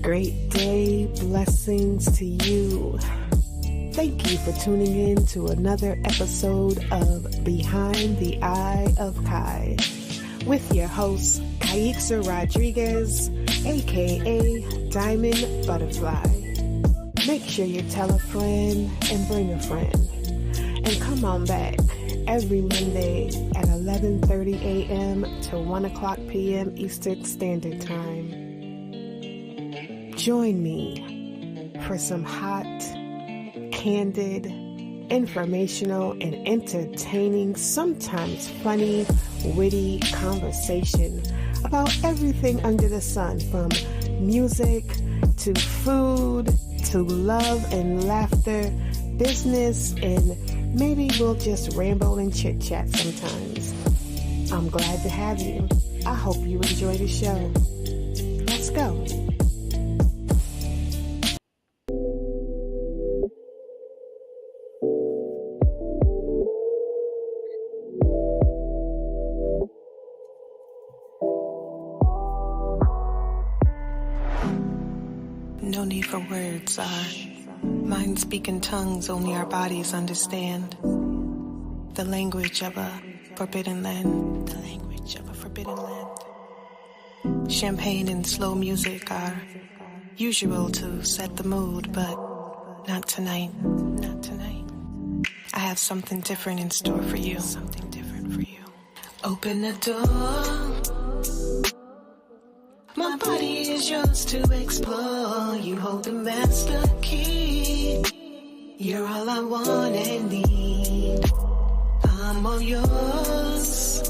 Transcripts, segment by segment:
great day. Blessings to you. Thank you for tuning in to another episode of Behind the Eye of Kai with your host, Kaixa Rodriguez, aka Diamond Butterfly. Make sure you tell a friend and bring a friend. And come on back every Monday at 11:30 a.m. to 1 o'clock p.m. Eastern Standard Time. Join me for some hot, candid, informational, and entertaining, sometimes funny, witty conversation about everything under the sun, from music to food to love and laughter, business, and maybe we'll just ramble and chit chat sometimes. I'm glad to have you. I hope you enjoy the show. Let's go. No need for words, our minds speak in tongues only our bodies understand. The language of a forbidden land. The language of a forbidden land. Champagne and slow music are usual to set the mood, but not tonight. Not tonight. I have something different in store for you. Something different for you. Open the door. My body is yours to explore. You hold the master key. You're all I want and need. I'm all yours.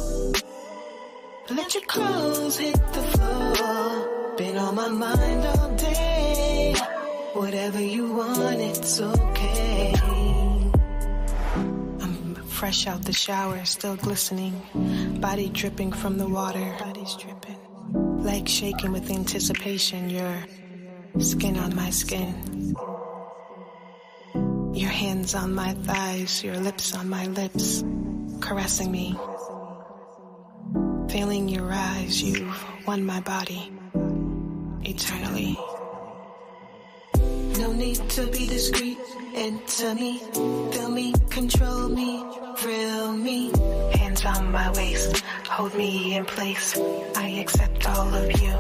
Let your clothes hit the floor. Been on my mind all day. Whatever you want, it's okay. I'm fresh out the shower, still glistening. Body dripping from the water. Body's dripping. Legs shaking with anticipation, your skin on my skin. Your hands on my thighs, your lips on my lips, caressing me. Feeling your eyes, you've won my body eternally. No need to be discreet, enter me, feel me, control me, thrill me. Hands on my waist, hold me in place, I accept all of you.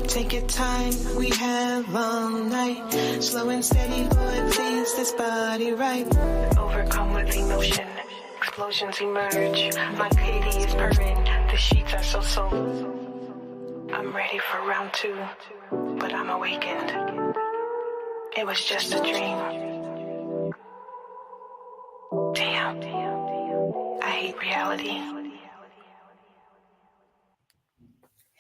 Take your time, we have all night. Slow and steady, boy, please, this body right. Overcome with emotion, explosions emerge. My kitty is purring, the sheets are so soft. I'm ready for round 2, but I'm awakened. It was just a dream. Damn, I hate reality.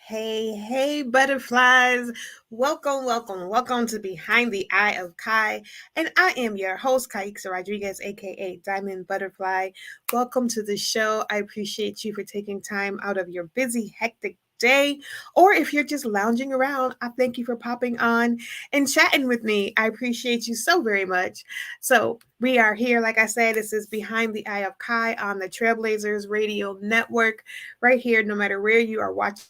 Hey, butterflies. Welcome to Behind the Eye of Kai. And I am your host, Kaixa Rodriguez, aka Diamond Butterfly. Welcome to the show. I appreciate you for taking time out of your busy, hectic day. Or if you're just lounging around, I thank you for popping on and chatting with me. I appreciate you so very much. So we are here, like I said, this is Behind the Eye of Kai on the Trailblazers Radio Network, right here, no matter where you are watching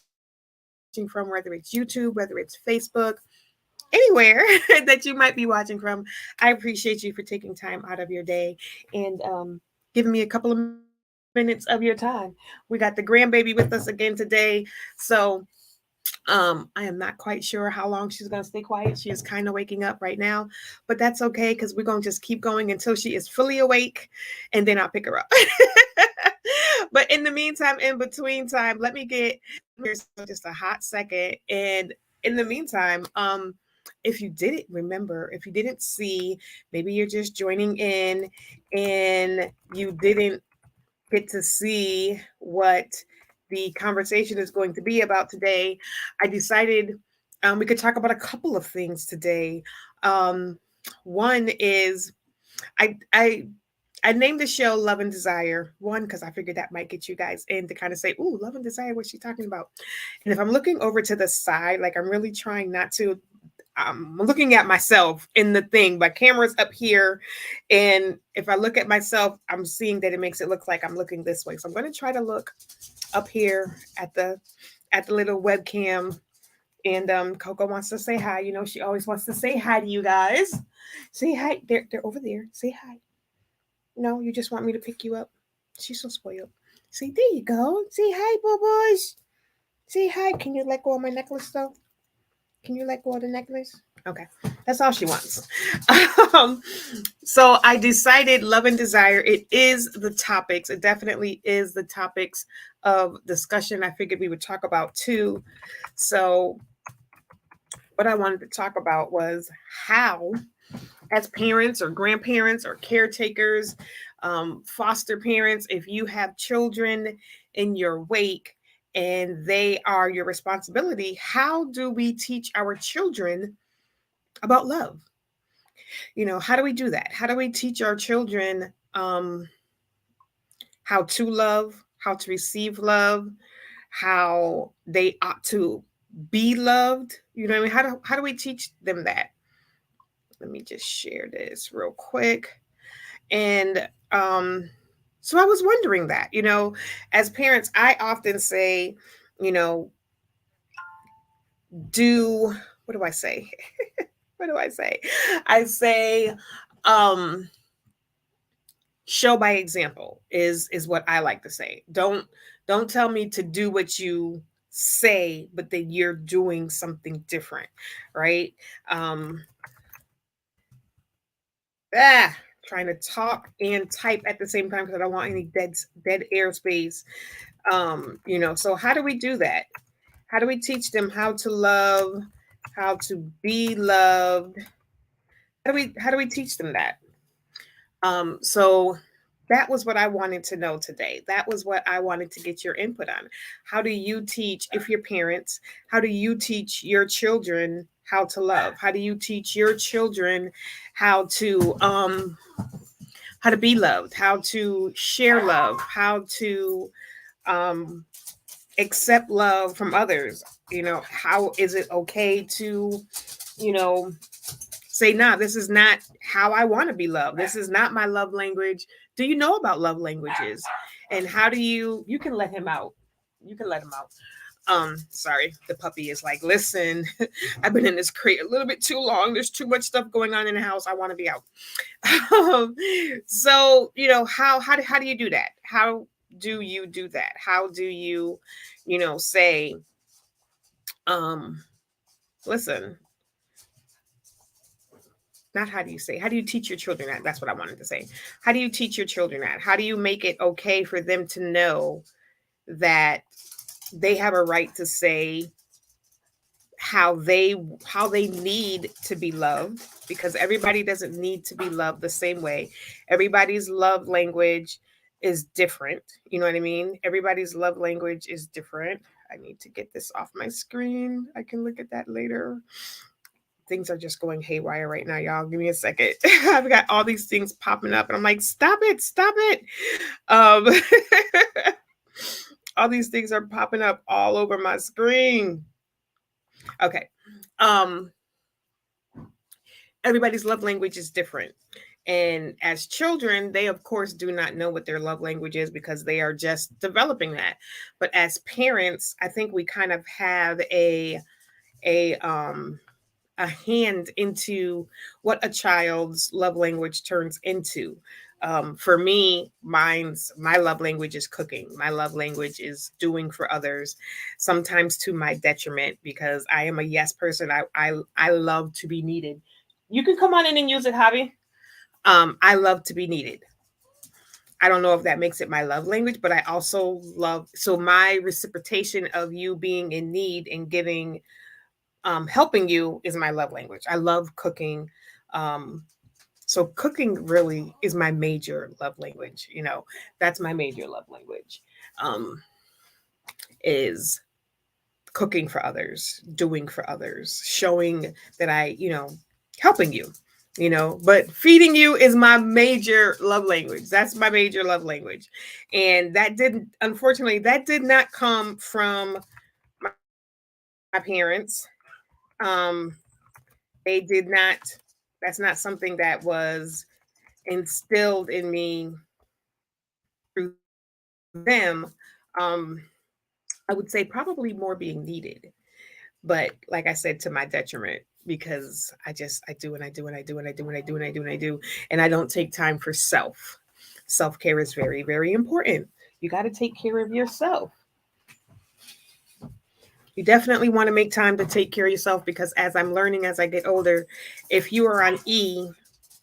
from, whether it's YouTube, whether it's Facebook, anywhere that you might be watching from. I appreciate you for taking time out of your day and giving me a couple of minutes of your time. We got the grandbaby with us again today, so I am not quite sure how long she's going to stay quiet. She is kind of waking up right now, but that's okay because we're going to just keep going until she is fully awake, and then I'll pick her up. But in the meantime, in between time, let me get here just a hot second. And in the meantime, if you didn't see, maybe you're just joining in and you didn't get to see what the conversation is going to be about today, I decided we could talk about a couple of things today. One is I named the show Love and Desire. One, because I figured that might get you guys in to kind of say, ooh, Love and Desire, what's she talking about? And if I'm looking over to the side, like I'm really trying not to, I'm looking at myself in the thing, but camera's up here. And if I look at myself, I'm seeing that it makes it look like I'm looking this way. So I'm going to try to look up here at the little webcam And Coco wants to say hi. You know, she always wants to say hi to you guys. Say hi. They're over there. Say hi. No, you just want me to pick you up. She's so spoiled. Say, there you go. Say hi, boys. Say hi. Can you let go of my necklace though? Can you let go of the necklace? Okay, that's all she wants. um, so I decided love and desire. It is the topics. It definitely is the topics of discussion. I figured we would talk about too. So what I wanted to talk about was how, as parents or grandparents or caretakers, foster parents, if you have children in your wake and they are your responsibility, how do we teach our children about love? You know, how do we do that? How do we teach our children how to love, how to receive love, how they ought to be loved? You know what I mean? How do we teach them that? Let me just share this real quick. And so I was wondering that, you know, as parents, I often say, you know, do what do I say? What do I say? I say, um, show by example is what I like to say. Don't tell me to do what you say, but that you're doing something different, right? Um, ah, trying to talk and type at the same time because I don't want any dead airspace. You know, so how do we do that? How do we teach them how to love, how to be loved? How do we teach them that? So that was what I wanted to know today. That was what I wanted to get your input on. How do you teach, if you're parents, how do you teach your children how to love? How do you teach your children how to be loved, how to share love, how to um accept love from others? You know, how is it okay to, you know, say, nah, this is not how I want to be loved. This is not my love language. Do you know about love languages? And how do you can let him out. You can let him out. Sorry, the puppy is like, listen, I've been in this crate a little bit too long. There's too much stuff going on in the house. I want to be out. um, so, you know, how do you do that? How do you do that? How do you, you know, say, um, listen, not how do you say, how do you teach your children that? That's what I wanted to say. How do you teach your children that? How do you make it okay for them to know that they have a right to say how they need to be loved, because everybody doesn't need to be loved the same way. Everybody's love language is different. You know what I mean? Everybody's love language is different. I need to get this off my screen. I can look at that later. Things are just going haywire right now, y'all. Give me a second. I've got all these things popping up and I'm like, stop it. Um all these things are popping up all over my screen. Okay. Um Everybody's love language is different. And as children, they of course do not know what their love language is because they are just developing that. But as parents, I think we kind of have a a hand into what a child's love language turns into. For me, my love language is cooking. My love language is doing for others, sometimes to my detriment because I am a yes person. I love to be needed. You can come on in and use it, Javi. I love to be needed. I don't know if that makes it my love language, but I also love, so my reciprocation of you being in need and giving, helping you is my love language. I love cooking. Um, so cooking really is my major love language. You know, that's my major love language. Um, is cooking for others, doing for others, showing that I, you know, helping you, you know, but feeding you is my major love language. That's my major love language. And that didn't, unfortunately, that did not come from my parents. Um, they did not, that's not something that was instilled in me through them. Um, I would say probably more being needed. but like I said, to my detriment, because I do and I do and I do and I do and I do and I do and I do, and I don't take time for self. Self care is very, very important. You got to take care of yourself. You definitely want to make time to take care of yourself, because as I'm learning as I get older, if you are on E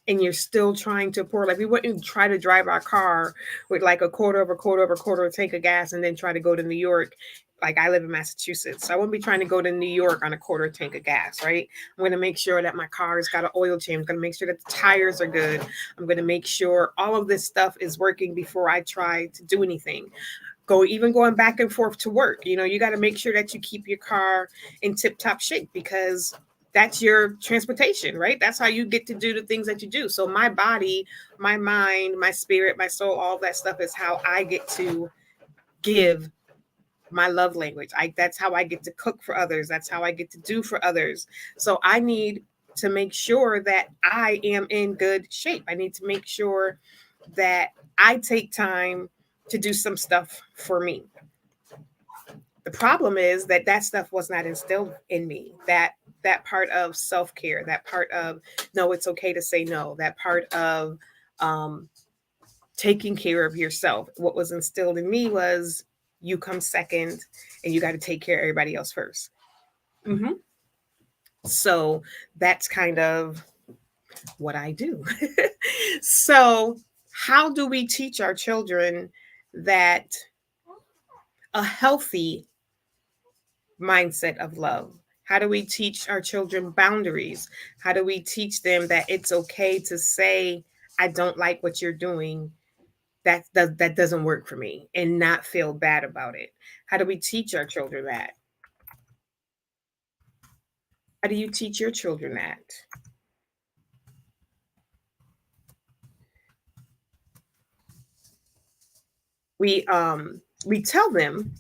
and you're still trying to pour, like we wouldn't try to drive our car with like a quarter of a quarter of a quarter of a tank of gas and then try to go to New York. Like I live in Massachusetts, so I wouldn't be trying to go to New York on a quarter tank of gas, right? I'm going to make sure that my car's got an oil change. I'm going to make sure that the tires are good. I'm going to make sure all of this stuff is working before I try to do anything. Even going back and forth to work, you got to make sure that you keep your car in tip top shape, because that's your transportation, right? That's how you get to do the things that you do. So my body, my mind, my spirit, my soul, all that stuff is how I get to give my love language. That's how I get to cook for others. That's how I get to do for others. So I need to make sure that I am in good shape. I need to make sure that I take time to do some stuff for me. The problem is that that stuff was not instilled in me. That part of self-care, that part of no, it's okay to say no, that part of um, taking care of yourself. What was instilled in me was you come second, and you got to take care of everybody else 1st. Mm-hmm. So that's kind of what I do. So, how do we teach our children that a healthy mindset of love? How do we teach our children boundaries? How do we teach them that it's okay to say, I don't like what you're doing? That doesn't work for me, and not feel bad about it. How do we teach our children that? How do you teach your children that? We tell them,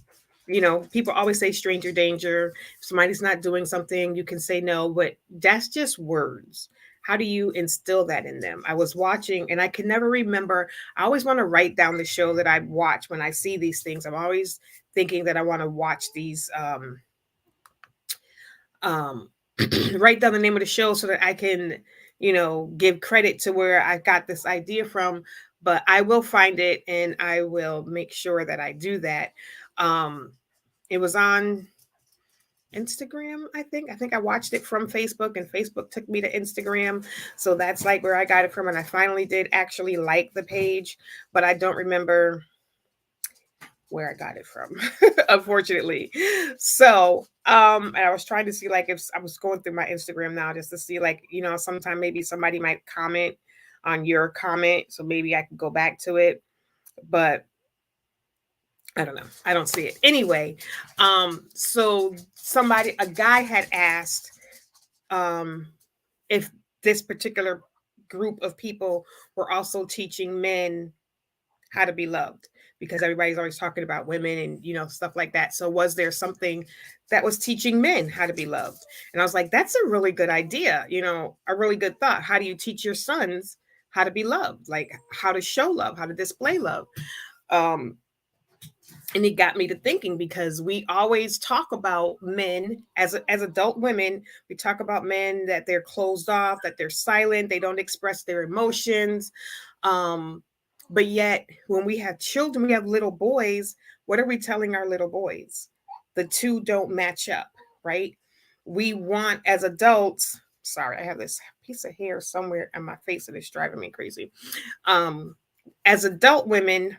people always say stranger danger. If somebody's not doing something, you can say no, but that's just words. How do you instill that in them? I was watching and I can never remember. I always want to write down the show that I watch when I see these things. I'm always thinking that I want to watch these um write down the name of the show so that I can, give credit to where I got this idea from. But I will find it and I will make sure that I do that. Um, it was on Instagram, I think. I think I watched it from Facebook, and Facebook took me to Instagram. So that's like where I got it from. And I finally did actually like the page, but I don't remember where I got it from, unfortunately. So, and I was trying to see like if I was going through my Instagram now just to see like, sometime maybe somebody might comment on your comment. So maybe I could go back to it. But I don't know. I don't see it. Anyway, so a guy had asked um if this particular group of people were also teaching men how to be loved, because everybody's always talking about women and stuff like that. So was there something that was teaching men how to be loved? And I was like, that's a really good idea, a really good thought. How do you teach your sons how to be loved, like how to show love, how to display love? um and it got me to thinking, because we always talk about men as adult women. We talk about men that they're closed off, that they're silent, they don't express their emotions. um but yet when we have children, we have little boys, what are we telling our little boys? The two don't match up, right? We want, as adults, sorry, I have this piece of hair somewhere on my face and it's driving me crazy. As adult women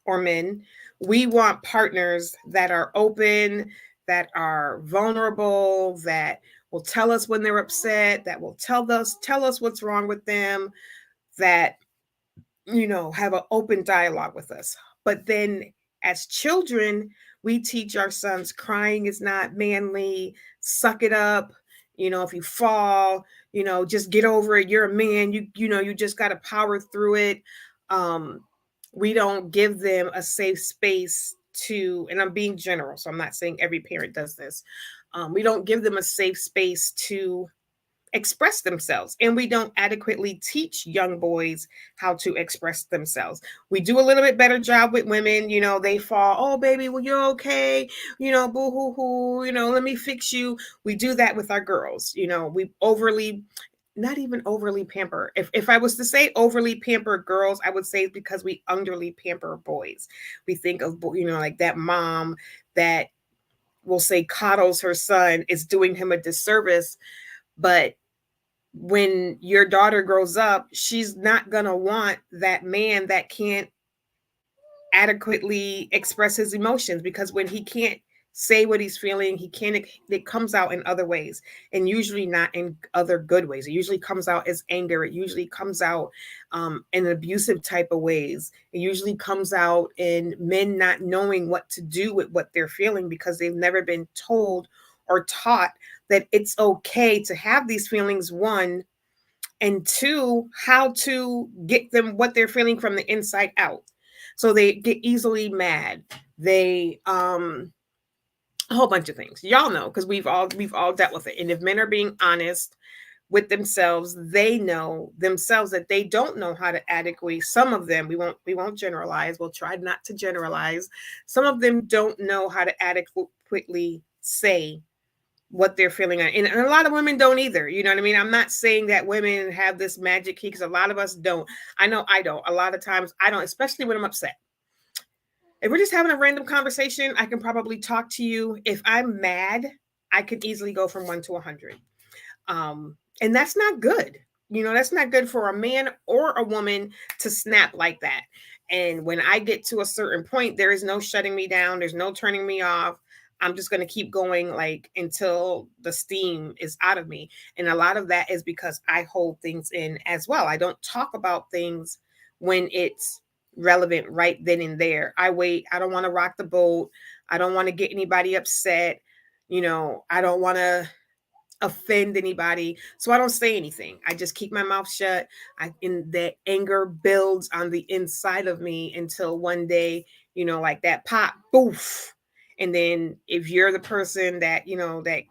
or men, we want partners that are open, that are vulnerable, that will tell us when they're upset, that will tell us what's wrong with them, that have an open dialogue with us. But then as children, we teach our sons crying is not manly, suck it up, if you fall, just get over it, you're a man, you just got to power through it. um we don't give them a safe space to, and I'm being general, so I'm not saying every parent does this. We don't give them a safe space to express themselves, and we don't adequately teach young boys how to express themselves. We do a little bit better job with women. They fall, oh baby, well, you're okay, boo hoo hoo, let me fix you. We do that with our girls. We overly, not even overly pamper. If I was to say overly pamper girls, I would say it's because we underly pamper boys. We think of, like that mom that will say coddles her son is doing him a disservice. But when your daughter grows up, she's not going to want that man that can't adequately express his emotions, because when he can't say what he's feeling, it comes out in other ways, and usually not in other good ways. It usually comes out as anger. It usually comes out in abusive type of ways. It usually comes out in men not knowing what to do with what they're feeling, because they've never been told or taught that it's okay to have these feelings, one, and two, how to get them what they're feeling from the inside out. So they get easily mad. They a whole bunch of things. Y'all know, because we've all dealt with it. And if men are being honest with themselves, they know themselves that they don't know how to adequately, some of them, we won't generalize, we'll try not to generalize. Some of them don't know how to adequately say what they're feeling. And a lot of women don't either. You know what I mean? I'm not saying that women have this magic key, because a lot of us don't. I know I don't. A lot of times I don't, especially when I'm upset. If we're just having a random conversation, I can probably talk to you. If I'm mad, I could easily go from 1 to 100. And that's not good. That's not good for a man or a woman to snap like that. And when I get to a certain point, there is no shutting me down. There's no turning me off. I'm just going to keep going, like, until the steam is out of me. And a lot of that is because I hold things in as well. I don't talk about things when it's relevant right then and there. I wait. I don't want to rock the boat. I don't want to get anybody upset. I don't want to offend anybody, so I don't say anything. I just keep my mouth shut. And that anger builds on the inside of me until one day, like that pop, boof. And then if you're the person that that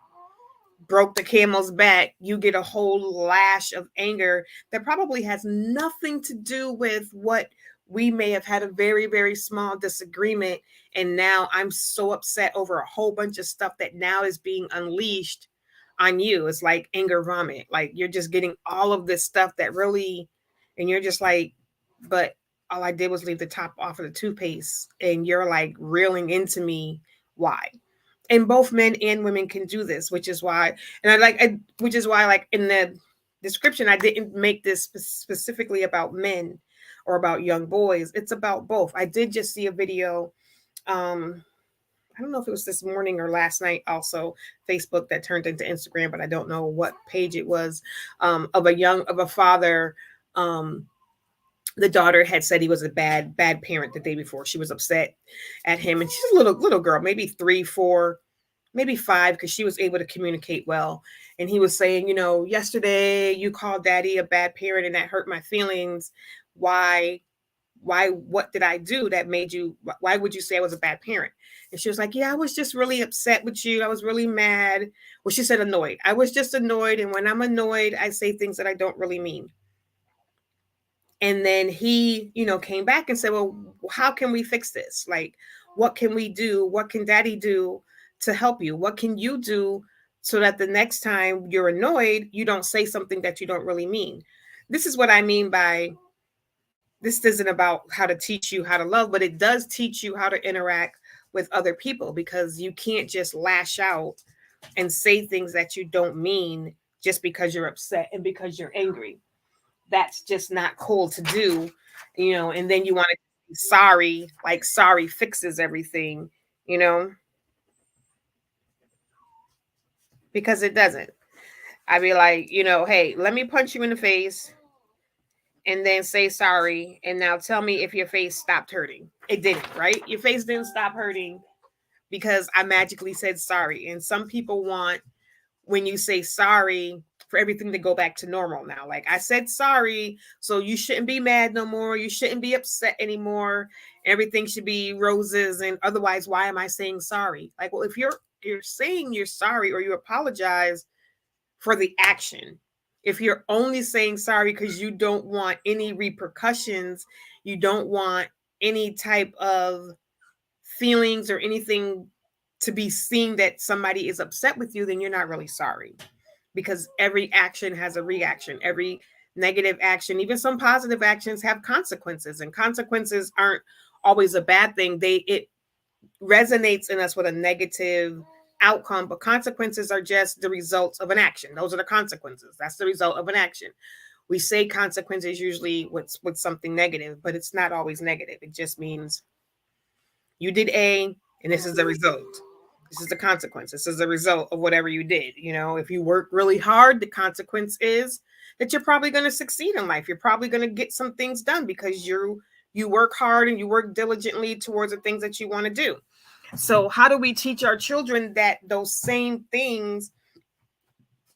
broke the camel's back, you get a whole lash of anger that probably has nothing to do with what we may have had a very, very small disagreement. And now I'm so upset over a whole bunch of stuff that now is being unleashed on you. It's like anger vomit. Like, you're just getting all of this stuff that really, and you're just like, but all I did was leave the top off of the toothpaste. And you're like reeling into me. Why? And both men and women can do this, which is why, which is why, like, in the description, I didn't make this specifically about men or about young boys. It's about both. I did just see a video. I don't know if it was this morning or last night, also Facebook, that turned into Instagram, but I don't know what page it was, of a father. The daughter had said he was a bad parent the day before. She was upset at him, and she's a little girl, maybe 3, 4, maybe 5, because she was able to communicate well. And he was saying, yesterday you called daddy a bad parent, and that hurt my feelings. Why? What did I do that made you? Why would you say I was a bad parent? And she was like, yeah, I was just really upset with you. I was really mad. Well, she said annoyed. I was just annoyed, and when I'm annoyed, I say things that I don't really mean. And then he, came back and said, well, how can we fix this? Like, what can we do? What can daddy do to help you? What can you do so that the next time you're annoyed, you don't say something that you don't really mean? This is what I mean by, this isn't about how to teach you how to love, but it does teach you how to interact with other people, because you can't just lash out and say things that you don't mean just because you're upset and because you're angry. That's just not cool to do, and then you want to be sorry, like sorry fixes everything, you know, because it doesn't. I'd be like, hey, let me punch you in the face and then say sorry. And now tell me if your face stopped hurting. It didn't, right? Your face didn't stop hurting because I magically said sorry. And some people want, when you say sorry, for everything to go back to normal now. Like, I said sorry, so you shouldn't be mad no more. You shouldn't be upset anymore. Everything should be roses. And otherwise, why am I saying sorry? Like, well, if you're saying you're sorry or you apologize for the action, If you're only saying sorry because you don't want any repercussions, you don't want any type of feelings or anything to be seen that somebody is upset with you, then you're not really sorry, because every action has a reaction. Every negative action, even some positive actions, have consequences, and consequences aren't always a bad thing. It resonates in us with a negative outcome, but consequences are just the results of an action. Those are the consequences. That's the result of an action. We say consequences usually with something negative, but it's not always negative. It just means you did A, and this is the result. This is the consequence. This is the result of whatever you did. If you work really hard, the consequence is that you're probably going to succeed in life. You're probably going to get some things done because you work hard and you work diligently towards the things that you want to do. So how do we teach our children that those same things,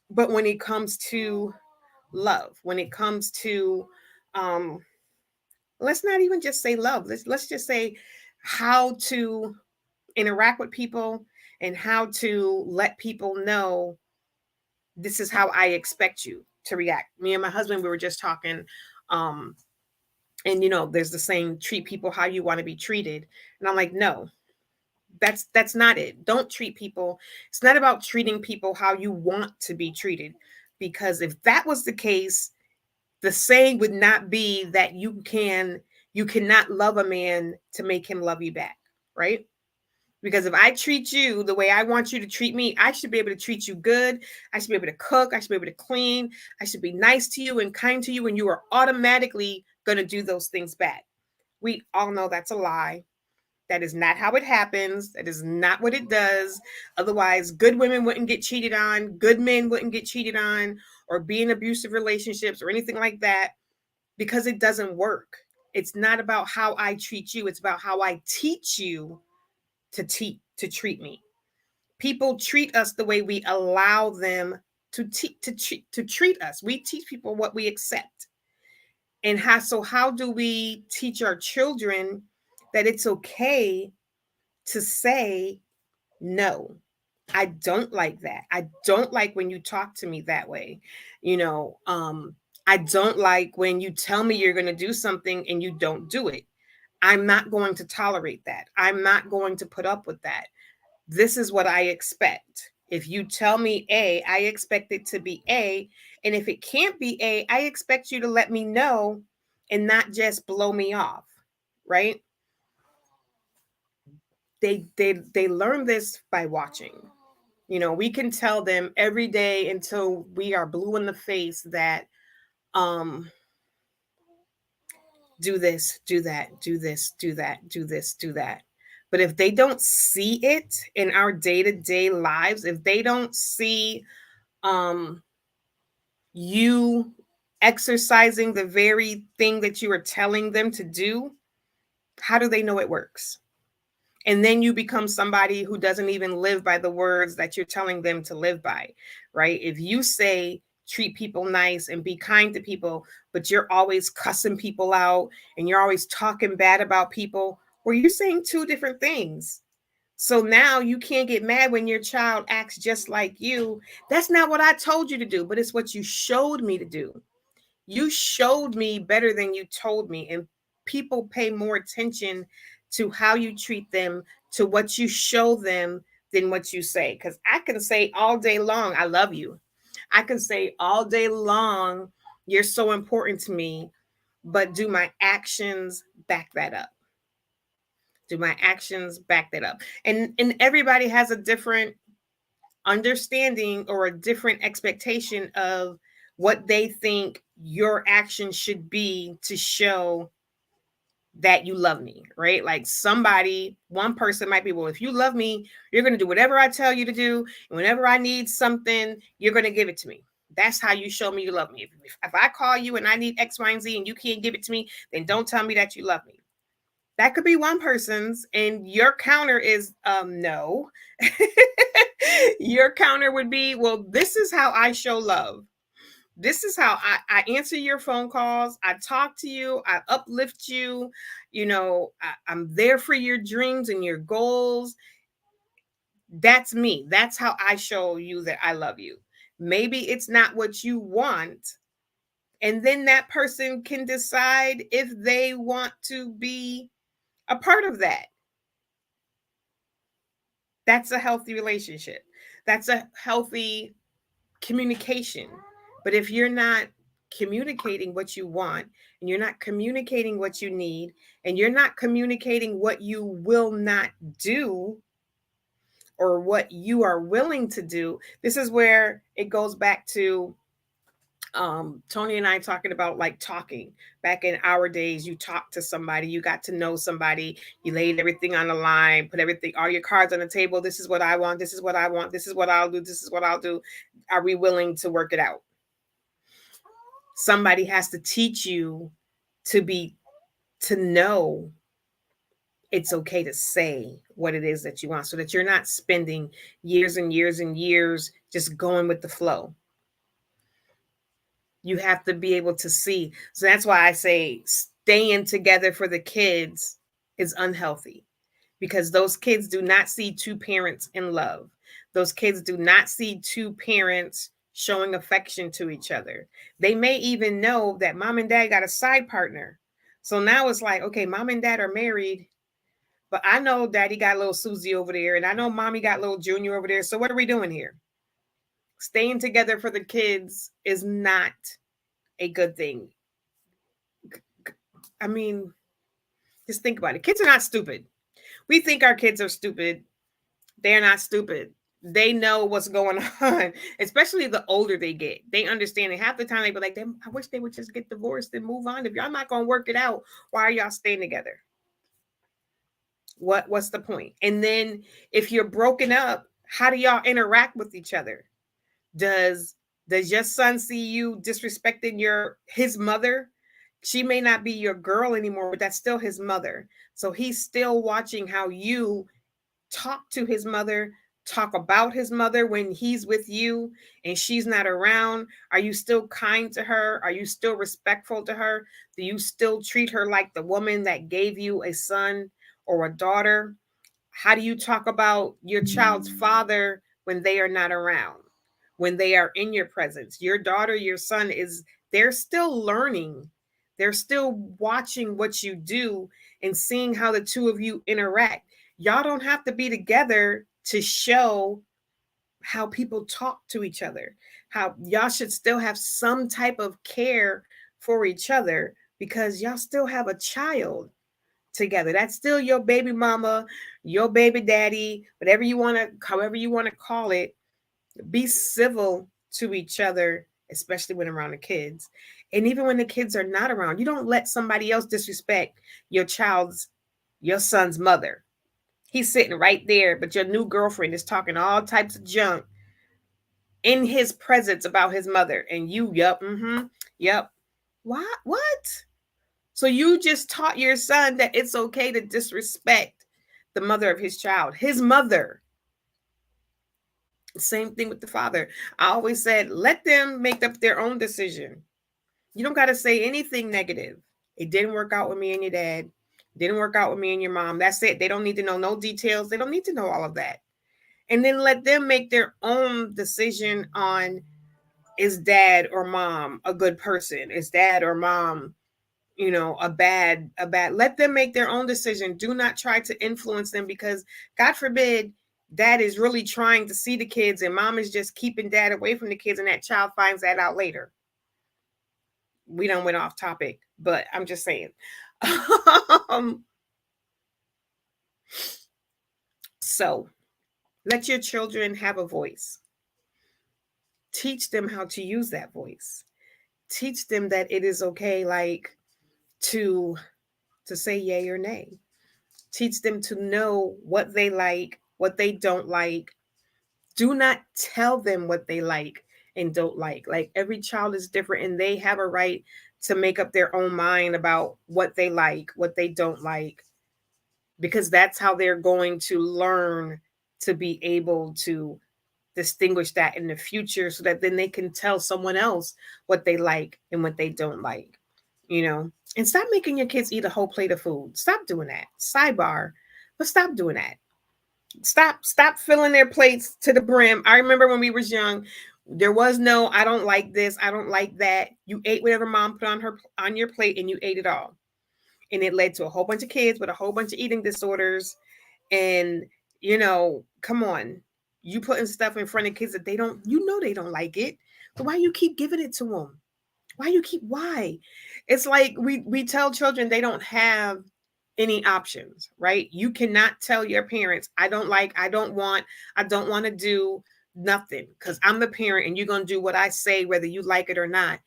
but when it comes to love, when it comes to um let's not even just say love. Let's just say how to interact with people and how to let people know this is how I expect you to react. Me and my husband, we were just talking, um, and there's the saying, treat people how you want to be treated. And I'm like, no, that's not it. Don't treat people. It's not about treating people how you want to be treated. Because if that was the case, the saying would not be that you cannot love a man to make him love you back, right? Because if I treat you the way I want you to treat me, I should be able to treat you good. I should be able to cook. I should be able to clean. I should be nice to you and kind to you, and you are automatically going to do those things back. We all know that's a lie. That is not how it happens. That is not what it does. Otherwise, good women wouldn't get cheated on. Good men wouldn't get cheated on or be in abusive relationships or anything like that, because it doesn't work. It's not about how I treat you. It's about how I teach you to treat me. People treat us the way we allow them to treat us. We teach people what we accept. And how do we teach our children that it's okay to say no? I don't like that. I don't like when you talk to me that way. You know, um I don't like when you tell me you're going to do something and you don't do it. I'm not going to tolerate that. I'm not going to put up with that. This is what I expect. If you tell me A, I expect it to be A. And if it can't be A, I expect you to let me know and not just blow me off. Right? They learn this by watching. We can tell them every day until we are blue in the face that um do this, do that, do this, do that, do this, do that. But if they don't see it in our day-to-day lives, if they don't see um you exercising the very thing that you are telling them to do, how do they know it works? And then you become somebody who doesn't even live by the words that you're telling them to live by, right? If you say treat people nice and be kind to people, but you're always cussing people out and you're always talking bad about people, well, you're saying two different things. So now you can't get mad when your child acts just like you. That's not what I told you to do, but it's what you showed me to do. You showed me better than you told me. And people pay more attention to how you treat them, to what you show them, than what you say. Because I can say all day long, I love you. I can say all day long, you're so important to me. But do my actions back that up? Do my actions back that up? And everybody has a different understanding or a different expectation of what they think your action should be to show that you love me, right? Like one person might be, well, if you love me, you're going to do whatever I tell you to do. And whenever I need something, you're going to give it to me. That's how you show me you love me. If I call you and I need X, Y, and Z and you can't give it to me, then don't tell me that you love me. That could be one person's, and your counter is no. Your counter would be, well, this is how I show love. This is how I answer your phone calls. I talk to you. I uplift you. I'm there for your dreams and your goals. That's me. That's how I show you that I love you. Maybe it's not what you want. And then that person can decide if they want to be a part of that. That's a healthy relationship. That's a healthy communication. But if you're not communicating what you want, and you're not communicating what you need, and you're not communicating what you will not do or what you are willing to do, this is where it goes back to Tony and I talking about like talking. Back in our days, you talked to somebody, you got to know somebody, you laid everything on the line, put everything, all your cards on the table. This is what I want, this is what I want, this is what I'll do, this is what I'll do. Are we willing to work it out? Somebody has to teach you to be, to know it's okay to say what it is that you want, so that you're not spending years and years and years just going with the flow. You have to be able to see. So that's why I say staying together for the kids is unhealthy, because those kids do not see two parents in love. Those kids do not see two parents showing affection to each other. They may even know that mom and dad got a side partner. So now it's like, okay, mom and dad are married, but I know daddy got little Susie over there, and I know mommy got little Junior over there. So what are we doing here? Staying together for the kids is not a good thing. I mean, just think about it. Kids are not stupid. We think our kids are stupid. They're not stupid. They know what's going on, especially the older they get. They understand it. Half the time they be like, I wish they would just get divorced and move on. If y'all not going to work it out, why are y'all staying together? What's the point? And then if you're broken up, how do y'all interact with each other? Does your son see you disrespecting his mother? She may not be your girl anymore, but that's still his mother. So he's still watching how you talk to his mother, talk about his mother when he's with you and she's not around. Are you still kind to her? Are you still respectful to her? Do you still treat her like the woman that gave you a son or a daughter? How do you talk about your child's father when they are not around? When they are in your presence? Your daughter, your son they're still learning. They're still watching what you do and seeing how the two of you interact. Y'all don't have to be together to show how people talk to each other. How y'all should still have some type of care for each other, because y'all still have a child together. That's still your baby mama, your baby daddy, whatever you want to, however you want to call it. Be civil to each other, especially when around the kids. And even when the kids are not around, you don't let somebody else disrespect your son's mother. He's sitting right there, but your new girlfriend is talking all types of junk in his presence about his mother. And you, yep. What? So you just taught your son that it's okay to disrespect the mother of his child, his mother. Same thing with the father. I always said, let them make up their own decision. You don't got to say anything negative. It didn't work out with me and your dad. It didn't work out with me and your mom. That's it. They don't need to know no details. They don't need to know all of that. And then let them make their own decision on, is dad or mom a good person? Is dad or mom, a bad, let them make their own decision. Do not try to influence them, because God forbid dad is really trying to see the kids and mom is just keeping dad away from the kids, and that child finds that out later. We don't went off topic, but I'm just saying. So let your children have a voice. Teach them how to use that voice. Teach them that it is okay, like, to say yay or nay. Teach them to know what they like, what they don't like. Do not tell them what they like and don't like. Like, every child is different, and they have a right to make up their own mind about what they like, what they don't like, because that's how they're going to learn to be able to distinguish that in the future, so that then they can tell someone else what they like and what they don't like, and stop making your kids eat a whole plate of food. Stop doing that. Sidebar, but stop doing that. Stop filling their plates to the brim. I remember when we was young, There was no, I don't like this, I don't like that. You ate whatever mom put on your plate and you ate it all. And it led to a whole bunch of kids with a whole bunch of eating disorders. And, come on. You putting stuff in front of kids that they don't like it. So why you keep giving it to them? Why? It's like we tell children they don't have any options, right? You cannot tell your parents, I don't like, I don't want to do nothing because I'm the parent and you're going to do what I say, whether you like it or not.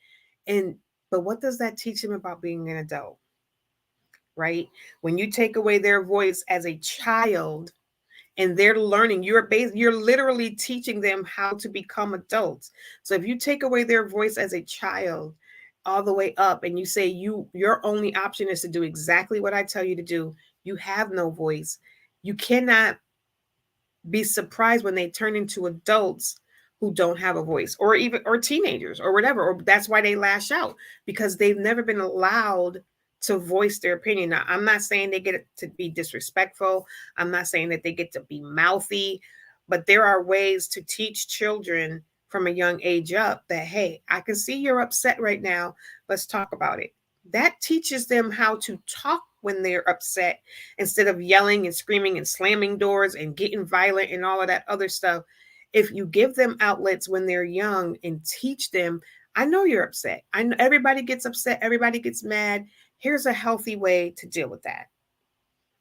And, but what does that teach them about being an adult, right? When you take away their voice as a child, and they're learning, you're literally teaching them how to become adults. So if you take away their voice as a child all the way up and you say your only option is to do exactly what I tell you to do, you have no voice. You cannot be surprised when they turn into adults who don't have a voice, or teenagers or whatever, or that's why they lash out, because they've never been allowed to voice their opinion. Now, I'm not saying they get to be disrespectful. I'm not saying that they get to be mouthy, but there are ways to teach children from a young age up that, hey, I can see you're upset right now. Let's talk about it. That teaches them how to talk when they're upset, instead of yelling and screaming and slamming doors and getting violent and all of that other stuff. If you give them outlets when they're young and teach them, I know you're upset. I know everybody gets upset, everybody gets mad. Here's a healthy way to deal with that.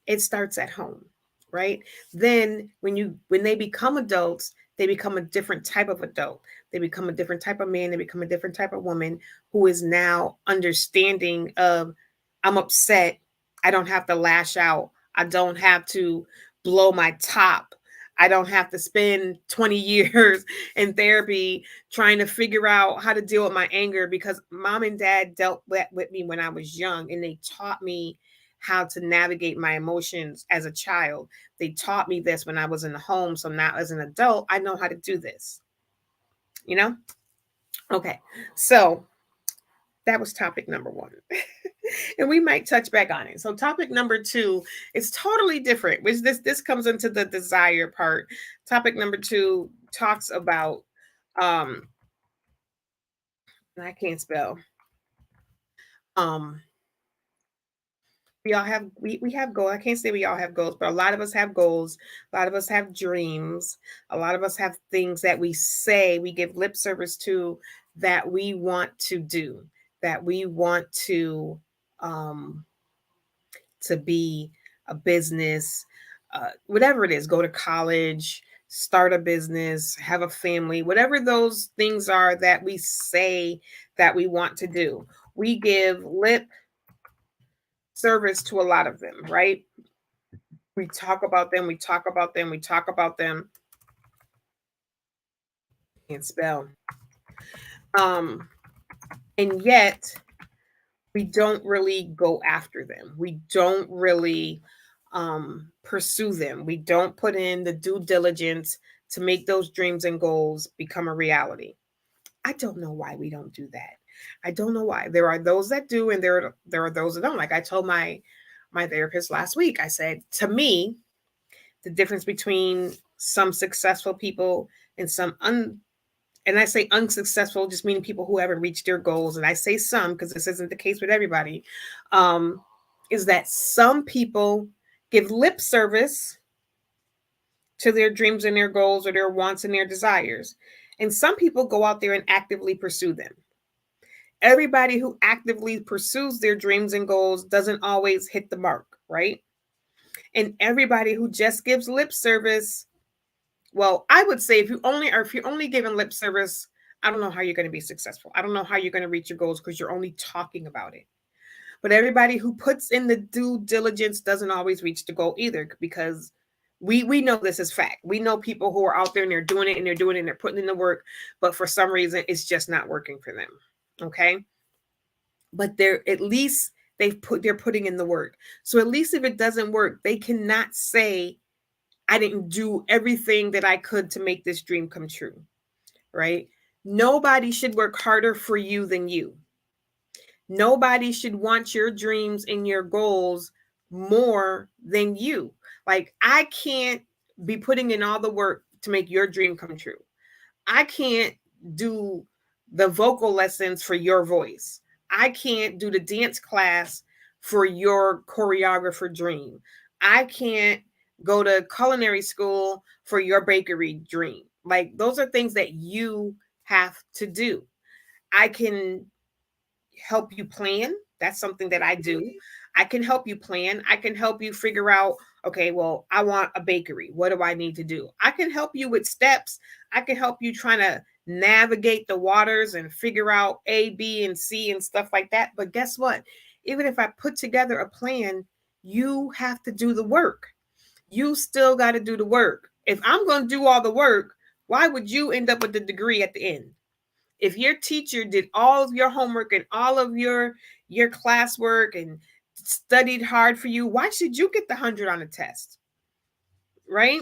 It starts at home, right? Then when they become adults, they become a different type of adult. They become a different type of man, they become a different type of woman who is now understanding of, I'm upset, I don't have to lash out, I don't have to blow my top, I don't have to spend 20 years in therapy trying to figure out how to deal with my anger, because mom and dad dealt with me when I was young and they taught me how to navigate my emotions as a child. They taught me this when I was in the home. So now as an adult, I know how to do this, you know? Okay. So that was topic number one. And we might touch back on it. So topic number two is totally different, which this comes into the desire part. Topic number two talks about um I can't spell. Um we have goals. I can't say we all have goals, but a lot of us have goals. A lot of us have dreams. A lot of us have things that we say, we give lip service to, that we want to do, that we want um to be a business, whatever it is, go to college, start a business, have a family, whatever those things are that we say that we want to do. We give lip service to a lot of them, right? We talk about them, we talk about them, we talk about them. Can't spell. Um, and yet we don't really go after them. We don't really pursue them. We don't put in the due diligence to make those dreams and goals become a reality. I don't know why we don't do that. I don't know why. There are those that do, and there are those that don't. Like I told my therapist last week, I said, to me, the difference between some successful people and and I say unsuccessful, just meaning people who haven't reached their goals. And I say some because this isn't the case with everybody. Um, is that some people give lip service to their dreams and their goals or their wants and their desires. And some people go out there and actively pursue them. Everybody who actively pursues their dreams and goals doesn't always hit the mark, right? And everybody who just gives lip service, well, I would say if you're only giving lip service, I don't know how you're going to be successful. I don't know how you're going to reach your goals because you're only talking about it. But everybody who puts in the due diligence doesn't always reach the goal either, because we know this is fact. We know people who are out there and they're doing it and they're doing it and they're putting in the work, but for some reason it's just not working for them. Okay? But they're putting in the work. So at least if it doesn't work, they cannot say I didn't do everything that I could to make this dream come true, right? Nobody should work harder for you than you. Nobody should want your dreams and your goals more than you. Like, I can't be putting in all the work to make your dream come true. I can't do the vocal lessons for your voice. I can't do the dance class for your choreographer dream. I can't go to culinary school for your bakery dream. Like, those are things that you have to do. I can help you plan. That's something that I do. I can help you plan. I can help you figure out, okay, well, I want a bakery. What do I need to do? I can help you with steps. I can help you trying to navigate the waters and figure out A, B, and C and stuff like that. But guess what? Even if I put together a plan, you have to do the work. You still got to do the work. If I'm going to do all the work, why would you end up with the degree at the end? If your teacher did all of your homework and all of your classwork and studied hard for you, why should you get the 100 on a test? Right?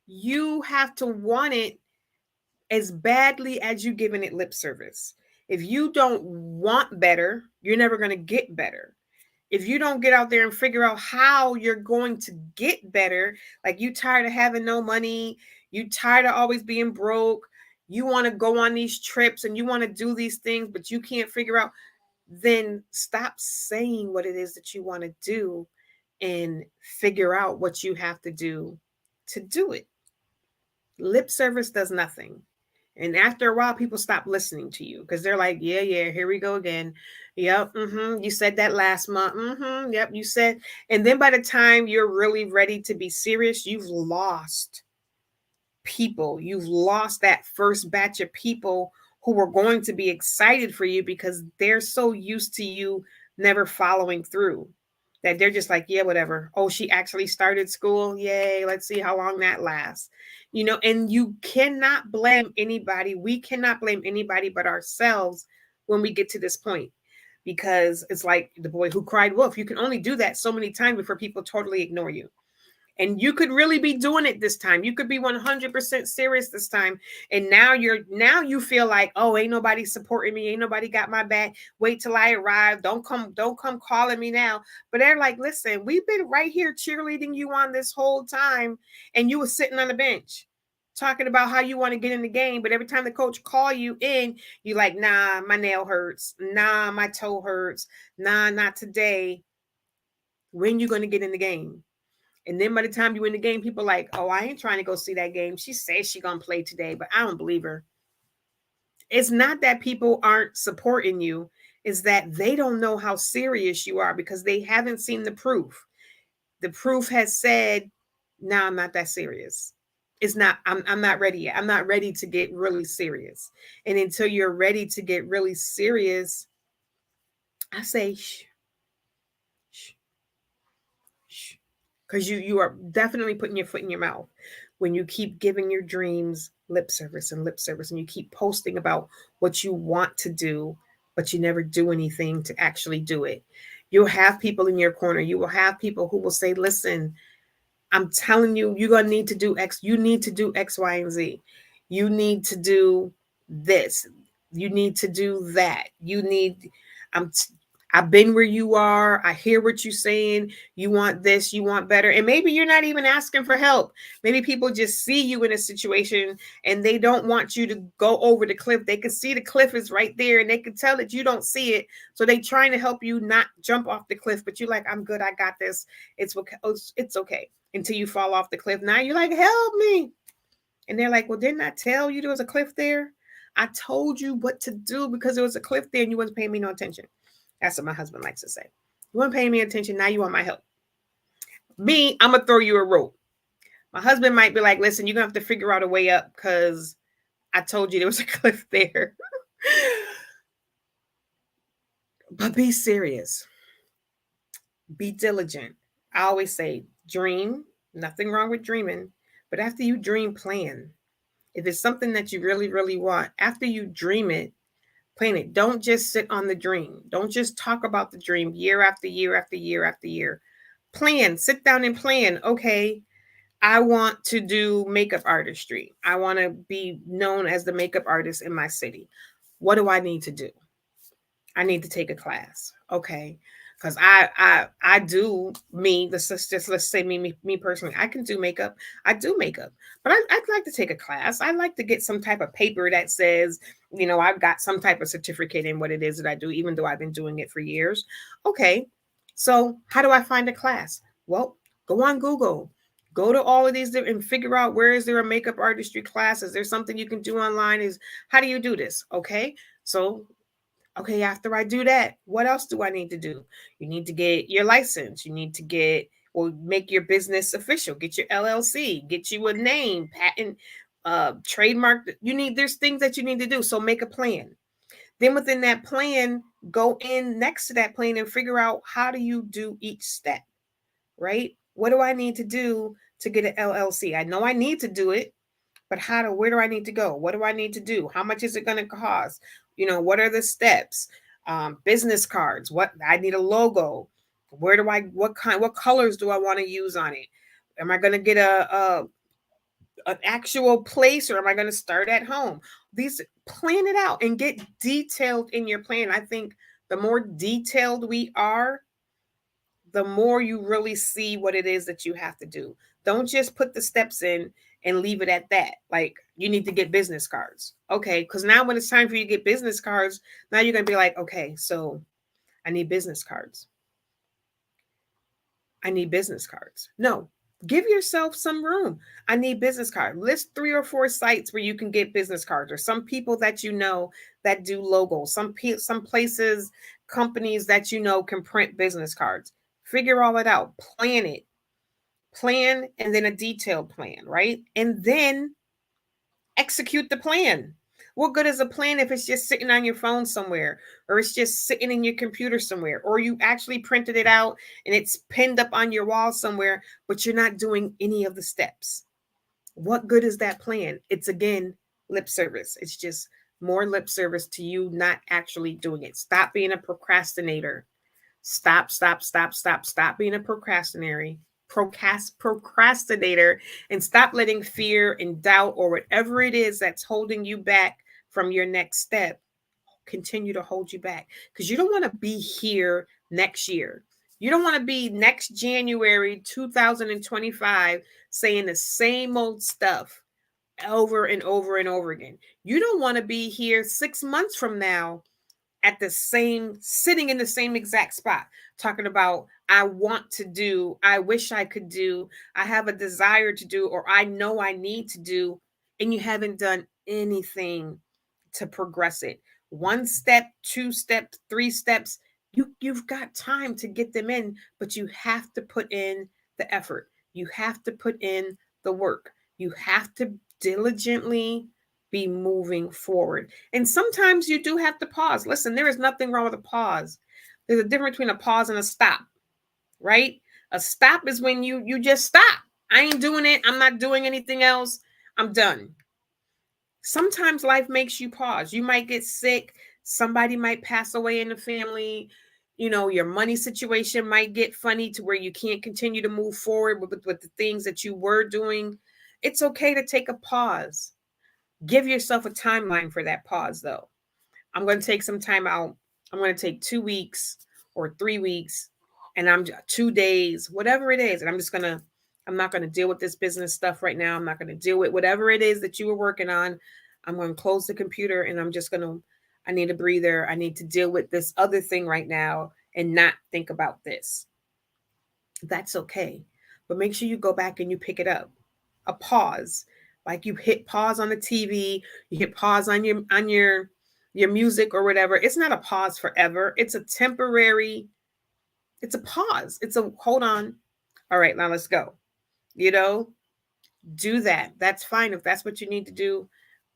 You have to want it as badly as you giving it lip service. If you don't want better, you're never going to get better. If you don't get out there and figure out how you're going to get better, like, you tired of having no money, you tired of always being broke, you want to go on these trips and you want to do these things, but you can't figure out, then stop saying what it is that you want to do and figure out what you have to do it. Lip service does nothing. And after a while, people stop listening to you because they're like, yeah, here we go again. Yep, you said that last month. Yep, you said. And then by the time you're really ready to be serious, you've lost people. You've lost that first batch of people who were going to be excited for you because they're so used to you never following through that they're just like, yeah, whatever. Oh, she actually started school. Yay. Let's see how long that lasts. And you cannot blame anybody. We cannot blame anybody but ourselves when we get to this point, because it's like the boy who cried wolf. You can only do that so many times before people totally ignore you. And you could really be doing it this time. You could be 100% serious this time. And now you feel like, oh, ain't nobody supporting me. Ain't nobody got my back. Wait till I arrive. Don't come calling me now. But they're like, listen, we've been right here cheerleading you on this whole time. And you were sitting on the bench talking about how you want to get in the game. But every time the coach call you in, you like, nah, my nail hurts. Nah, my toe hurts. Nah, not today. When you going to get in the game? And then by the time you win the game, people are like, oh, I ain't trying to go see that game. She says she gonna play today, but I don't believe her. It's not that people aren't supporting you. It's that they don't know how serious you are because they haven't seen the proof. The proof has said, no, I'm not that serious. It's not, I'm not ready yet. I'm not ready to get really serious. And until you're ready to get really serious, I say, shh, shh, shh. Because you are definitely putting your foot in your mouth when you keep giving your dreams lip service and you keep posting about what you want to do, but you never do anything to actually do it. You'll have people in your corner. You will have people who will say, listen, I'm telling you, you're going to need to do X. You need to do X, Y, and Z. You need to do this. You need to do that. I'm I've been where you are. I hear what you're saying. You want this, you want better. And maybe you're not even asking for help. Maybe people just see you in a situation and they don't want you to go over the cliff. They can see the cliff is right there and they can tell that you don't see it. So they're trying to help you not jump off the cliff, but you're like, I'm good. I got this. It's okay. It's okay. Until you fall off the cliff. Now you're like, help me. And they're like, well, didn't I tell you there was a cliff there? I told you what to do because there was a cliff there and you wasn't paying me no attention. That's what my husband likes to say. You weren't paying me attention. Now you want my help. Me, I'm going to throw you a rope. My husband might be like, listen, you're going to have to figure out a way up because I told you there was a cliff there. But be serious. Be diligent. I always say, dream. Nothing wrong with dreaming. But after you dream, plan. If it's something that you really, really want, after you dream it, plan it. Don't just sit on the dream. Don't just talk about the dream year after year after year after year. Plan. Sit down and plan. Okay, I want to do makeup artistry. I want to be known as the makeup artist in my city. What do I need to do? I need to take a class. Okay. because I do me. Let's say me personally. I can do makeup. I do makeup, but I'd like to take a class. I'd like to get some type of paper that says, I've got some type of certificate in what it is that I do, even though I've been doing it for years. Okay, so how do I find a class? Well, go on Google. Go to all of these and figure out, where is there a makeup artistry class? Is there something you can do online? Is How do you do this? Okay, so okay, after I do that, what else do I need to do? You need to get your license. You need to make your business official, get your LLC, get you a name, patent, trademark. There's things that you need to do. So make a plan. Then within that plan, go in next to that plan and figure out, how do you do each step, right? What do I need to do to get an LLC? I know I need to do it, but where do I need to go? What do I need to do? How much is it going to cost? What are the steps? Business cards. What I need a logo. What colors do I want to use on it? Am I going to get an actual place, or am I going to start at home? Plan it out and get detailed in your plan. I think the more detailed we are, the more you really see what it is that you have to do. Don't just put the steps in and leave it at that. Like, you need to get business cards. Okay, because now when it's time for you to get business cards, now you're going to be like, okay, so I need business cards. I need business cards. No, give yourself some room. I need business card. List 3 or 4 sites where you can get business cards, or some people that that do logos. Some places, companies that can print business cards. Figure all it out. Plan, and then a detailed plan, right? And then execute the plan. What good is a plan if it's just sitting on your phone somewhere, or it's just sitting in your computer somewhere, or you actually printed it out and it's pinned up on your wall somewhere, but you're not doing any of the steps? What good is that plan? It's, again, lip service. It's just more lip service to you not actually doing it. Stop being a procrastinator. Stop being a procrastinator, and stop letting fear and doubt, or whatever it is that's holding you back from your next step, continue to hold you back, because you don't want to be here next year. You don't want to be next January 2025 saying the same old stuff over and over and over again. You don't want to be here 6 months from now sitting in the same exact spot, talking about, I want to do, I wish I could do, I have a desire to do, or I know I need to do, and you haven't done anything to progress it. 1 step, 2 steps, 3 steps, you've got time to get them in, but you have to put in the effort. You have to put in the work. You have to diligently be moving forward. And sometimes you do have to pause. Listen, there is nothing wrong with a pause. There's a difference between a pause and a stop, right? A stop is when you just stop. I ain't doing it. I'm not doing anything else. I'm done. Sometimes life makes you pause. You might get sick. Somebody might pass away in the family. Your money situation might get funny to where you can't continue to move forward with the things that you were doing. It's okay to take a pause. Give yourself a timeline for that pause, though. I'm going to take some time out. I'm going to take 2 weeks or 3 weeks, and I'm 2 days, whatever it is. And I'm not going to deal with this business stuff right now. I'm not going to deal with whatever it is that you were working on. I'm going to close the computer, and I need a breather. I need to deal with this other thing right now and not think about this. That's okay. But make sure you go back and you pick it up. A pause. Like, you hit pause on the TV, you hit pause on your music or whatever. It's not a pause forever. It's a pause. It's a hold on. All right, now let's go. Do that. That's fine. If that's what you need to do,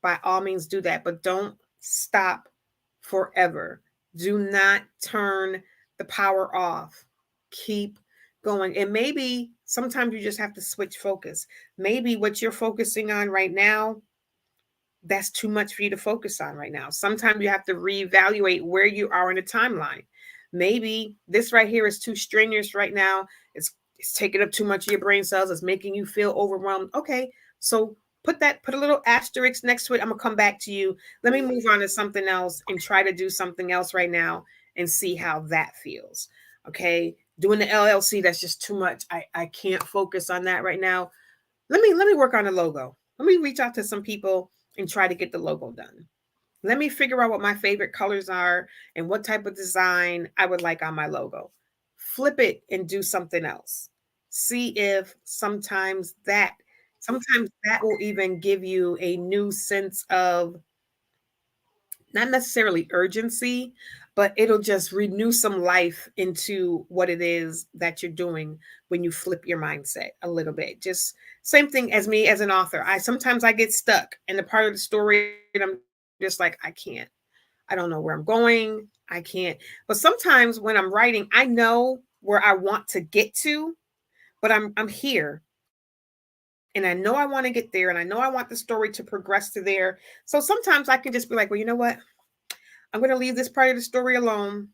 by all means do that. But don't stop forever. Do not turn the power off. Keep going. And maybe sometimes you just have to switch focus. Maybe what you're focusing on right now, that's too much for you to focus on right now. Sometimes you have to reevaluate where you are in the timeline. Maybe this right here is too strenuous right now. It's taking up too much of your brain cells. It's making you feel overwhelmed. Okay, so put a little asterisk next to it. I'm gonna come back to you. Let me move on to something else and try to do something else right now and see how that feels. Okay, doing the LLC, that's just too much. I can't focus on that right now. Let me work on a logo. Let me reach out to some people and try to get the logo done. Let me figure out what my favorite colors are and what type of design I would like on my logo. Flip it and do something else. See if sometimes that will even give you a new sense of not necessarily urgency, but it'll just renew some life into what it is that you're doing when you flip your mindset a little bit. Just same thing as me as an author. I get stuck in the part of the story and I'm just like, I can't. I don't know where I'm going. I can't. But sometimes when I'm writing, I know where I want to get to, but I'm here and I know I want to get there and I know I want the story to progress to there. So sometimes I can just be like, well, you know what? I'm going to leave this part of the story alone.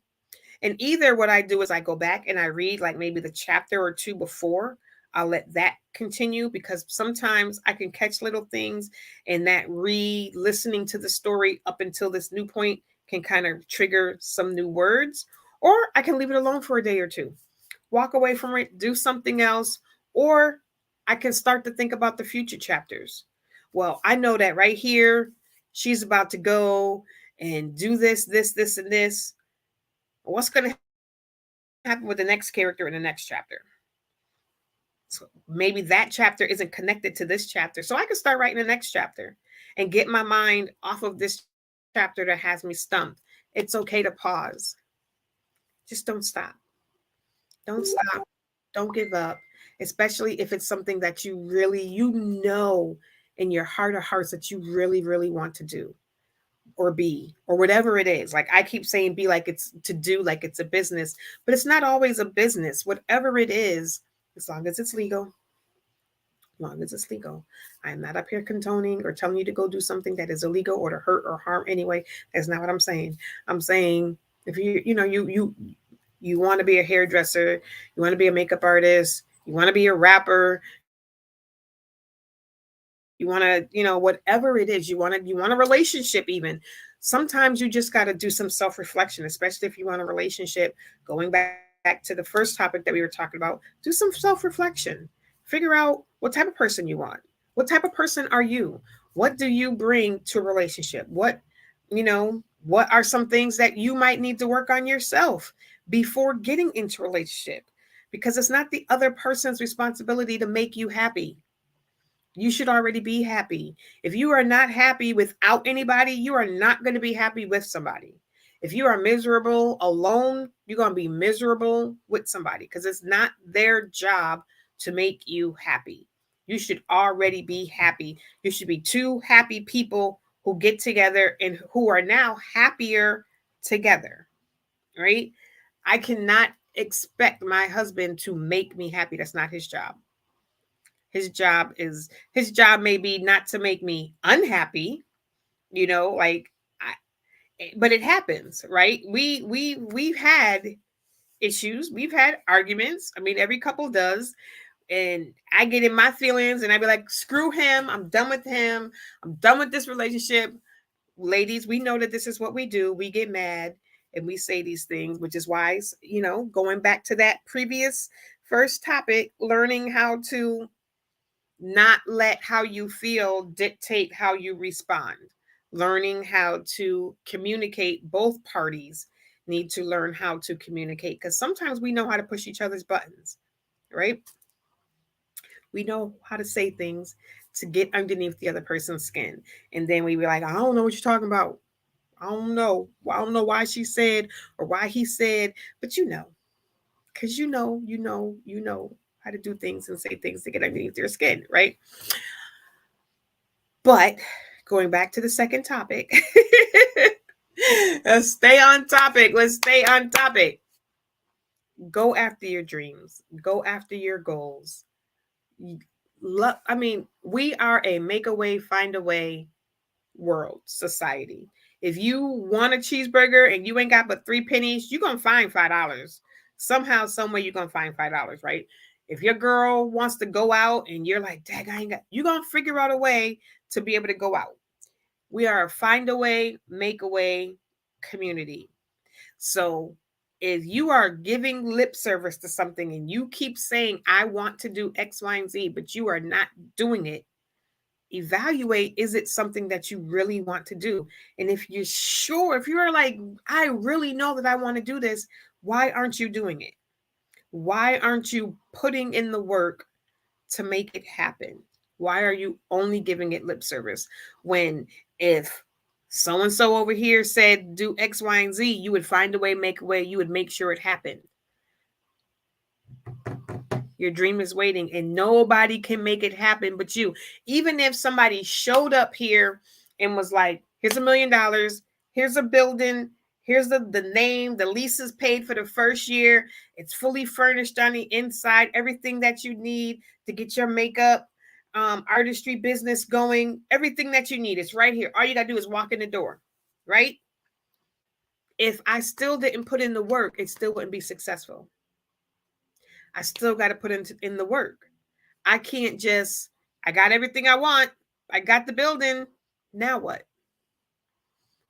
And either what I do is I go back and I read like maybe the chapter or two before. I'll let that continue because sometimes I can catch little things and that re listening to the story up until this new point can kind of trigger some new words. Or I can leave it alone for a day or two, walk away from it, do something else, or I can start to think about the future chapters. Well, I know that right here, she's about to go and do this, and this. What's going to happen with the next character in the next chapter? So maybe that chapter isn't connected to this chapter. So I can start writing the next chapter and get my mind off of this chapter that has me stumped. It's okay to pause. Just don't stop. Don't stop. Don't give up, especially if it's something that you know in your heart of hearts that you really want to do or be or whatever it is. Like I keep saying be like it's to do like it's a business, but it's not always a business. Whatever it is, as long as it's legal, long as it's legal. I am not up here condoning or telling you to go do something that is illegal or to hurt or harm anyway. That's not what I'm saying. I'm saying if you want to be a hairdresser, you want to be a makeup artist, you want to be a rapper, whatever it is, you want a relationship even. Sometimes you just got to do some self-reflection, especially if you want a relationship. Going back to the first topic that we were talking about, do some self-reflection. Figure out what type of person you want. What type of person are you? What do you bring to a relationship? What are some things that you might need to work on yourself before getting into a relationship? Because it's not the other person's responsibility to make you happy. You should already be happy. If you are not happy without anybody, you are not going to be happy with somebody. If you are miserable alone, you're going to be miserable with somebody because it's not their job to make you happy. You should already be happy. You should be two happy people who get together and who are now happier together, right? I cannot expect my husband to make me happy. That's not his job. His job may be not to make me unhappy, like but it happens, right? We've had issues, we've had arguments. I mean, every couple does. And I get in my feelings and I be like, screw him, I'm done with him, I'm done with this relationship. Ladies, we know that this is what we do. We get mad and we say these things, which is why, going back to that previous first topic, learning how to not let how you feel dictate how you respond. Learning how to communicate, both parties need to learn how to communicate because sometimes we know how to push each other's buttons, right? We know how to say things to get underneath the other person's skin. And then we be like, I don't know what you're talking about. I don't know. I don't know why she said or why he said, but because you know how to do things and say things to get underneath their skin, right? But going back to the second topic, let's stay on topic. Let's stay on topic. Go after your dreams, go after your goals. I mean, we are a make a way, find a way world, society. If you want a cheeseburger and you ain't got but 3 pennies, you're going to find $5. Somehow, someway, you're going to find $5, right? If your girl wants to go out and you're like, dang, I ain't got, you're going to figure out a way to be able to go out. We are a find a way, make a way community. So If you are giving lip service to something and you keep saying, I want to do X, Y, and Z, but you are not doing it, evaluate, is it something that you really want to do? And if you're sure, if you're like, I really know that I want to do this, why aren't you doing it? Why aren't you putting in the work to make it happen? Why are you only giving it lip service when if so and so over here said do X, Y, and Z, you would find a way, make a way, you would make sure it happened. Your dream is waiting and nobody can make it happen but you. Even if somebody showed up here and was like, here's $1,000,000, here's a building, here's the name, the lease is paid for the first year, it's fully furnished on the inside, everything that you need to get your makeup, artistry business going, everything that you need is right here. All you got to do is walk in the door, right? If I still didn't put in the work, it still wouldn't be successful. I still got to put in the work. I can't just, I got everything I want. I got the building. Now what?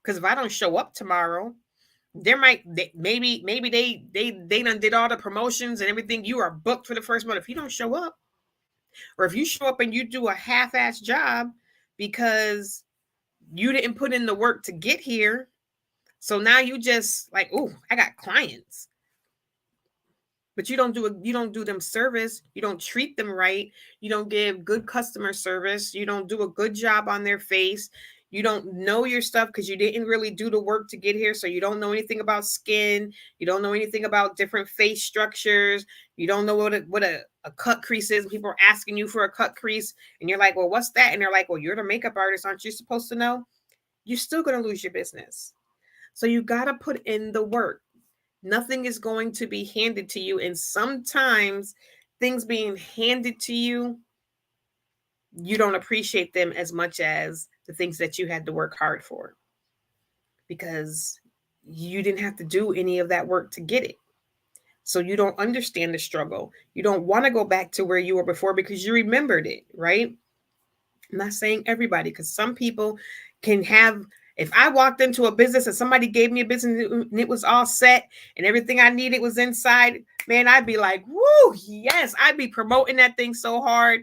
Because if I don't show up tomorrow, maybe they done did all the promotions and everything. You are booked for the first month. If you don't show up, or if you show up and you do a half-ass job because you didn't put in the work to get here, so now you just like, oh, I got clients. But you don't do them service, you don't treat them right, you don't give good customer service, you don't do a good job on their face, you don't know your stuff because you didn't really do the work to get here, so you don't know anything about skin, you don't know anything about different face structures, you don't know what a cut crease is, and people are asking you for a cut crease and you're like, well, what's that? And they're like, well, you're the makeup artist, aren't you supposed to know? You're still going to lose your business. So you got to put in the work. Nothing is going to be handed to you. And sometimes things being handed to you, you don't appreciate them as much as the things that you had to work hard for, because you didn't have to do any of that work to get it. So you don't understand the struggle. You don't want to go back to where you were before because you remembered it, right? I'm not saying everybody, because some people can have, if I walked into a business and somebody gave me a business and it was all set and everything I needed was inside, man, I'd be like, woo, yes, I'd be promoting that thing so hard.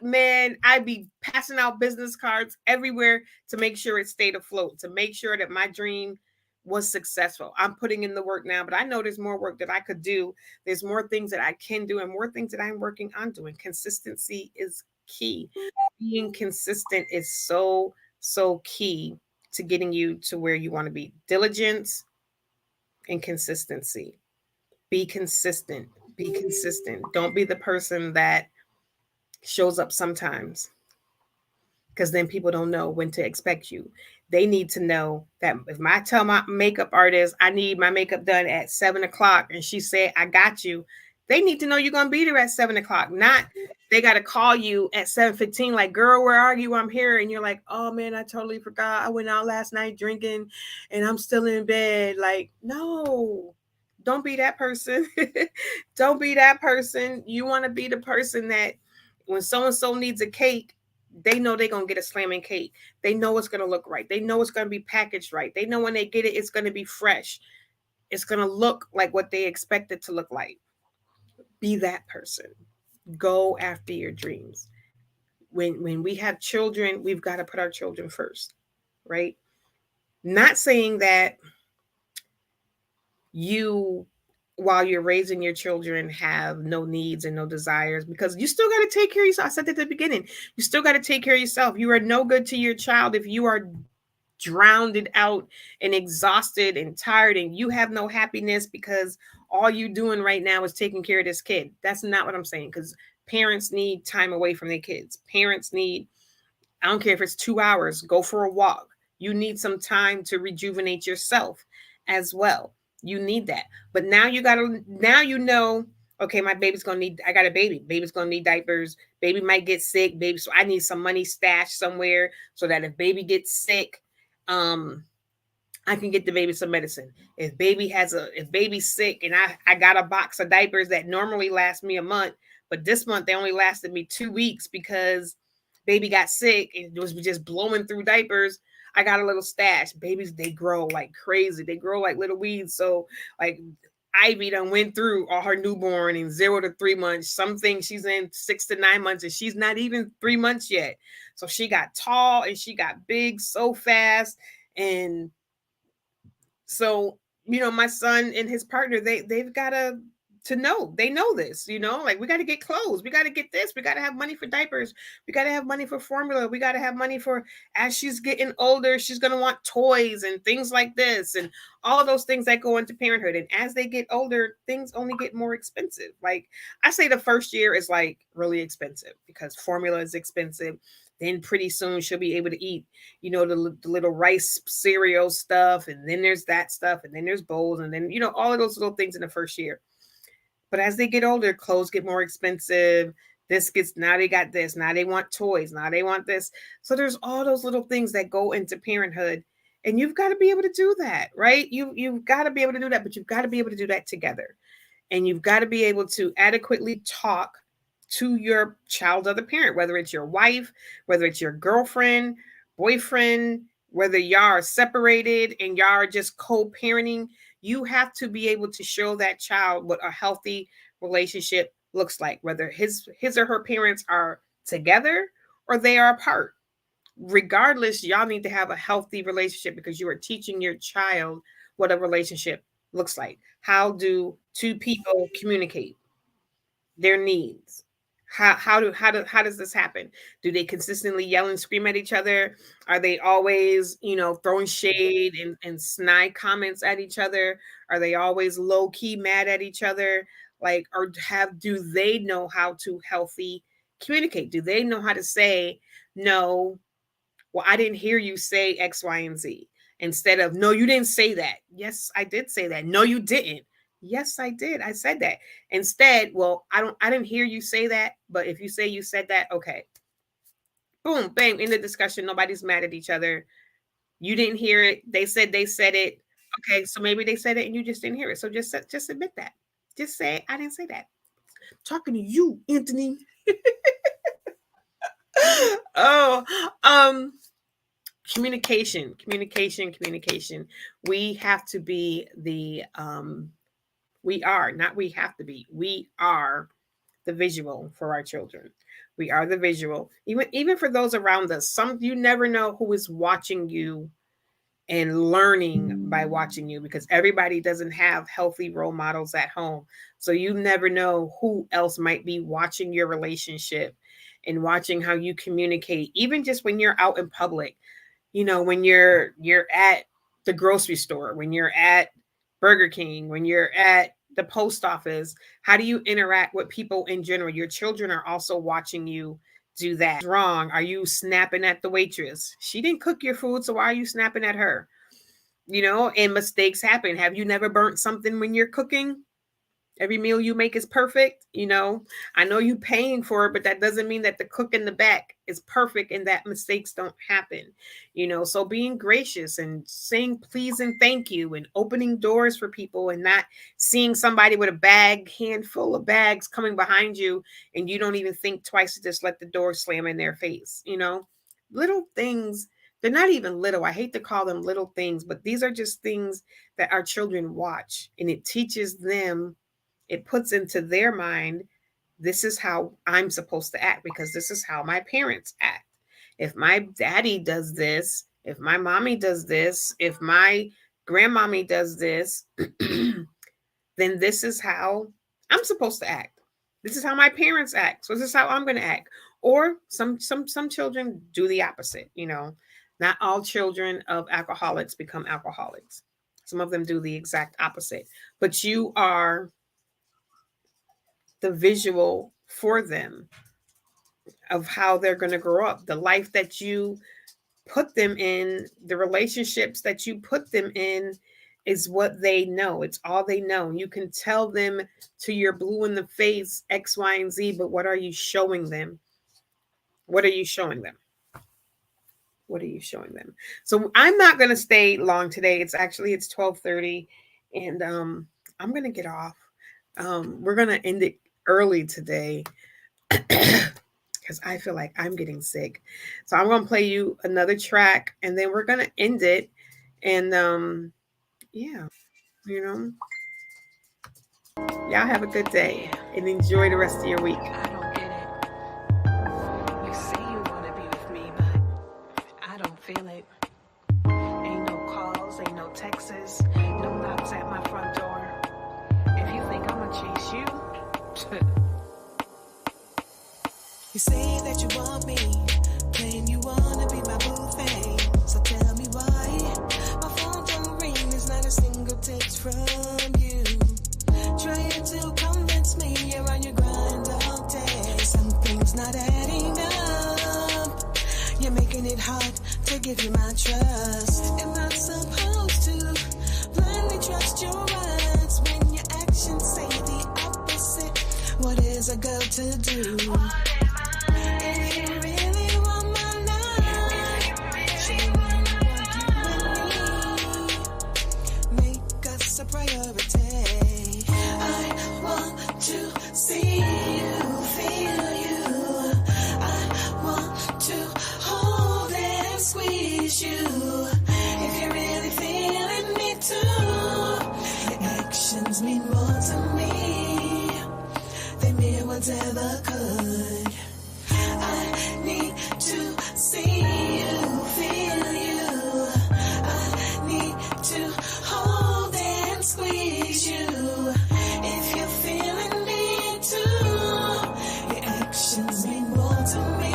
Man, I'd be passing out business cards everywhere to make sure it stayed afloat, to make sure that my dream was successful. I'm putting in the work now, but I know there's more work that I could do. There's more things that I can do and more things that I'm working on doing. Consistency is key. Being consistent is so key to getting you to where you want to be. Diligence and consistency. Be consistent. Be consistent. Don't be the person that shows up sometimes, because then people don't know when to expect you. They need to know that if I tell my makeup artist I need my makeup done at 7 o'clock and she said, I got you, they need to know you're going to be there at 7 o'clock. Not they got to call you at 7:15 like, girl, where are you? I'm here. And you're like, oh man, I totally forgot. I went out last night drinking and I'm still in bed. Like, no, don't be that person. Don't be that person. You want to be the person that when so-and-so needs a cake, they know they're going to get a slamming cake. They know it's going to look right. They know it's going to be packaged right. They know when they get it, it's going to be fresh. It's going to look like what they expect it to look like. Be that person. Go after your dreams. When we have children, we've got to put our children first, right? Not saying that you, while you're raising your children, have no needs and no desires, because you still got to take care of yourself. I said at the beginning, you still got to take care of yourself. You are no good to your child if you are drowned out and exhausted and tired and you have no happiness because all you doing right now is taking care of this kid. That's not what I'm saying, because parents need time away from their kids. Parents need, I don't care if it's 2 hours, go for a walk. You need some time to rejuvenate yourself as well. You need that. But now you know, okay, my baby's going to need, I got a baby. Baby's going to need diapers. Baby might get sick. Baby, so I need some money stashed somewhere so that if baby gets sick, I can get the baby some medicine. If baby's sick and I got a box of diapers that normally last me a month, but this month they only lasted me 2 weeks because baby got sick and it was just blowing through diapers. I got a little stash. Babies, they grow like crazy. They grow like little weeds. So like Ivy done went through all her newborn in 0 to 3 months. Some things she's in 6 to 9 months, and she's not even 3 months yet. So she got tall and she got big so fast. And so, my son and his partner, they've got to know. They know this, like we got to get clothes, we got to get this, we got to have money for diapers, we got to have money for formula, we got to have money for, as she's getting older, she's going to want toys and things like this, and all of those things that go into parenthood. And as they get older, things only get more expensive. Like, I say the first year is like really expensive because formula is expensive. Then pretty soon she'll be able to eat, the little rice cereal stuff, and then there's that stuff, and then there's bowls, and then all of those little things in the first year. But as they get older, clothes get more expensive. This gets, now they got this, now they want toys, now they want this. So there's all those little things that go into parenthood, and you've got to be able to do that, right? You've got to be able to do that, but you've got to be able to do that together. And you've got to be able to adequately talk to your child other parent, whether it's your wife, whether it's your girlfriend, boyfriend, whether y'all are separated and y'all are just co-parenting. You have to be able to show that child what a healthy relationship looks like, whether his or her parents are together or they are apart. Regardless, y'all need to have a healthy relationship because you are teaching your child what a relationship looks like. How do two people communicate their needs? How does this happen? Do they consistently yell and scream at each other? Are they always, throwing shade and snide comments at each other? Are they always low key mad at each other? Like, or do they know how to healthy communicate? Do they know how to say, no, well, I didn't hear you say X, Y, and Z, instead of, no, you didn't say that. Yes, I did say that. No, you didn't. Yes, I did. I said that. Instead, well, I didn't hear you say that, but if you say you said that, okay. Boom, bang, in the discussion, nobody's mad at each other. You didn't hear it. They said it. Okay, so maybe they said it and you just didn't hear it. So just admit that. Just say, I didn't say that. I'm talking to you, Anthony. Oh, communication. We have to be we are, not we have to be, we are the visual for our children. We are the visual, even for those around us. Some, you never know who is watching you and learning by watching you, because everybody doesn't have healthy role models at home. So you never know who else might be watching your relationship and watching how you communicate, even just when you're out in public. When you're at the grocery store, when you're at Burger King, when you're at the post office, how do you interact with people in general? Your children are also watching you do that. Wrong. Are you snapping at the waitress? She didn't cook your food, so why are you snapping at her? And mistakes happen. Have you never burnt something when you're cooking? Every meal you make is perfect. I know you paying for it, but that doesn't mean that the cook in the back is perfect and that mistakes don't happen. So being gracious and saying please and thank you and opening doors for people, and not seeing somebody with a handful of bags coming behind you, and you don't even think twice to just let the door slam in their face. Little things. They're not even little. I hate to call them little things, but these are just things that our children watch, and it teaches them, it puts into their mind, this is how I'm supposed to act because this is how my parents act. If my daddy does this, if my mommy does this, if my grandmommy does this, then this is how I'm supposed to act. This is how my parents act. So this is how I'm going to act. Or some children do the opposite. Not all children of alcoholics become alcoholics. Some of them do the exact opposite. But you are the visual for them of how they're going to grow up, the life that you put them in, the relationships that you put them in is what they know. It's all they know. You can tell them to your blue in the face X, Y, and Z, but what are you showing them? What are you showing them? What are you showing them? So I'm not going to stay long today. It's 12:30, and I'm going to get off. We're going to end it early today because I feel like I'm getting sick. So I'm gonna play you another track, and then we're gonna end it. And yeah, you know. Y'all have a good day and enjoy the rest of your week. I don't get it. You say you wanna be with me, but I don't feel it. Ain't no calls, ain't no texts, no knocks at my front door. If you think I'ma chase you, you say that you want me, claim you wanna be my boo thing. So tell me why my phone don't ring, there's not a single text from you. Trying to convince me you're on your grind all day. Something's not adding up. You're making it hard to give you my trust. Am I supposed to blindly trust your words when your actions say the opposite? What is a girl to do? If you really want my love, show me what you and me. Make us a priority. I want to see you, feel you. I want to hold and squeeze you. If you're really feeling me too, your actions mean more to me than mere words ever could. I need to see you, feel you. I need to hold and squeeze you. If you're feeling me too, your actions mean more to me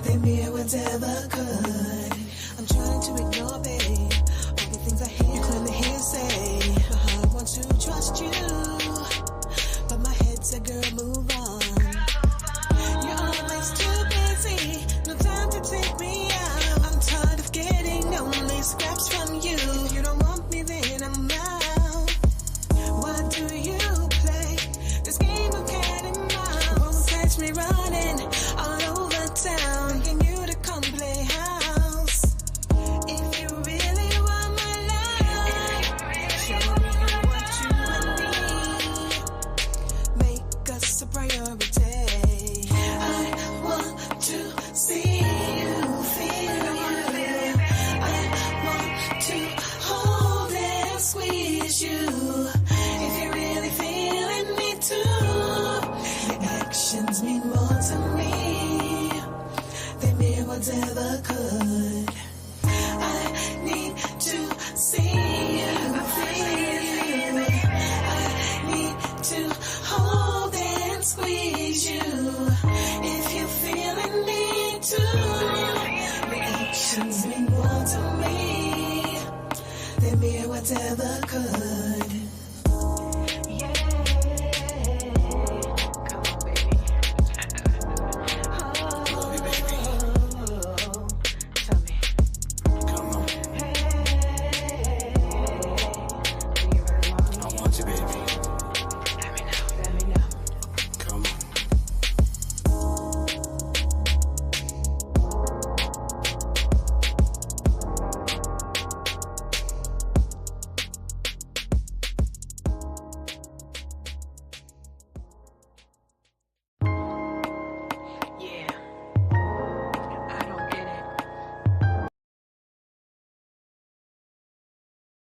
than mere words ever could. I'm trying to ignore, babe, all the things I hear you clearly hear say. My heart wants to trust you, but my head said, girl, move on. You're always too busy, no time to take me out. I'm tired of getting only scraps from you. If you don't want me, then I'm out. Why do you play this game of cat and mouse? Won't catch me running all over town, begging you to come play house. If you really want my love, show me what you and me. Make us a priority. I want to see you, feel you. I want to hold and squeeze you. If you're really feeling me too, your actions mean more to me than mere words ever could. I need to see you, feel you. I need to hold and squeeze you. If you're feeling me too, your actions mean more to me than mere words ever could.